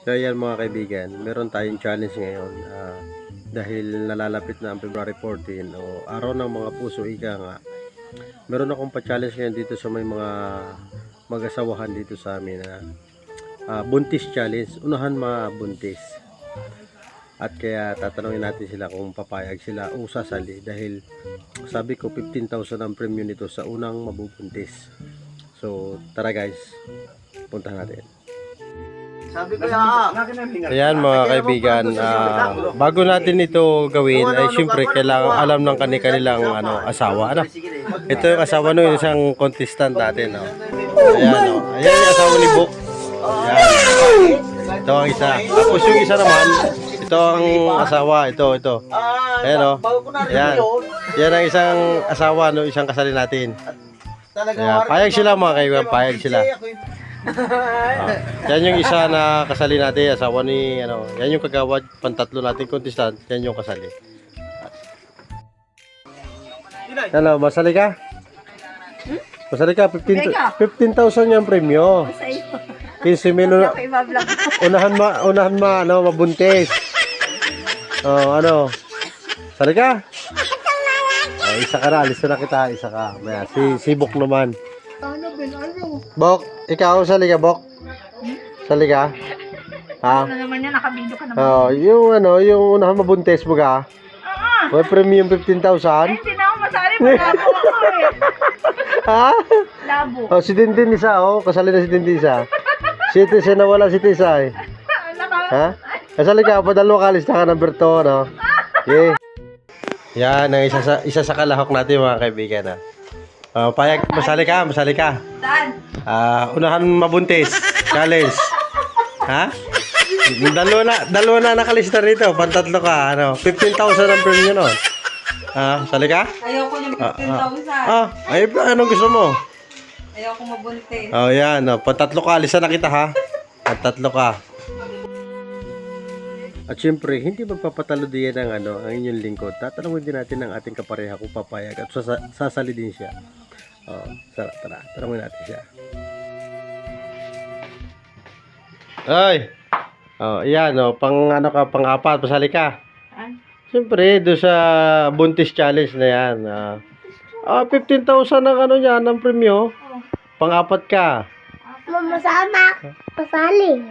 So ayan mga kaibigan, meron tayong challenge ngayon dahil nalalapit na ang February 14 o araw ng mga puso ika nga. Meron akong pa-challenge ngayon dito sa may mga mag-asawahan dito sa amin na buntis challenge, unahan mabuntis. At kaya tatanungin natin sila kung papayag sila o sasali dahil sabi ko 15,000 ang premium nito sa unang mabubuntis. So tara guys, puntahan natin. Sabi ko Ayan mga kaibigan, bago natin ito gawin ay siyempre kailangan alam ng kanilang asawa. Ito yung asawa ng isang contestant natin. Ayan, ayan yung asawa ni Bok. Ayan. Ito ang isa. Tapos yung isa naman, ito ang asawa. Ito. Ayan o. Ayan. Yan ang isang asawa, isang kasali natin. Ayan. Payag sila mga kaibigan, payag sila. Yan yung isa na kasali natin, asawa ni yan yung kagawad, pantatlo natin contestant, yan yung kasali. Hello, masali ka? Masali ka, 15,000 yung premyo. 15,000 unahan mabuntis. Sali ka? Isa ka na, alis na kita, isa ka. Maya, si Bok naman. Bok, ikaw sali ka, Bok? Sali ka? Ha? Ano naman yan, nakabidyo ka naman. Yung unahan mabuntis mo ka? May premium 15,000? Hindi na ako masali, malabo ako eh. Ha? Labo. Si Tintin isa, kasali na si Tintin isa. Si Tisa na wala si Tisa eh. Ha? Kasali ka, padalo ka, lista ka number 2, no? Okay. Yan, ang isa sa kalahok natin mga kaibigan, ha? Payag, masali ka. Saan? Unahan mabuntis. Challenge. Ha? Dalawa na nakalista rito. Pantatlo ka. 15,000 ang premium nun. Sali ka? Ayoko yung 15,000. Anong gusto mo? Ayoko mabuntis. Yan. Pantatlo ka. Alisa na kita, ha? Pantatlo ka. At syempre, hindi magpapatalo diyan ang inyong lingkod. Tatanungin din natin ng ating kapareha kung papayag at sasali din siya. Tara, tanungin natin siya. Ay! Yan, pang-apat, pasali ka. Syempre, doon sa buntis challenge na yan. 15,000 ang ng premyo. Pang-apat ka. Masama. Pasali.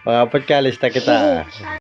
Pang-apat ka, lista kita.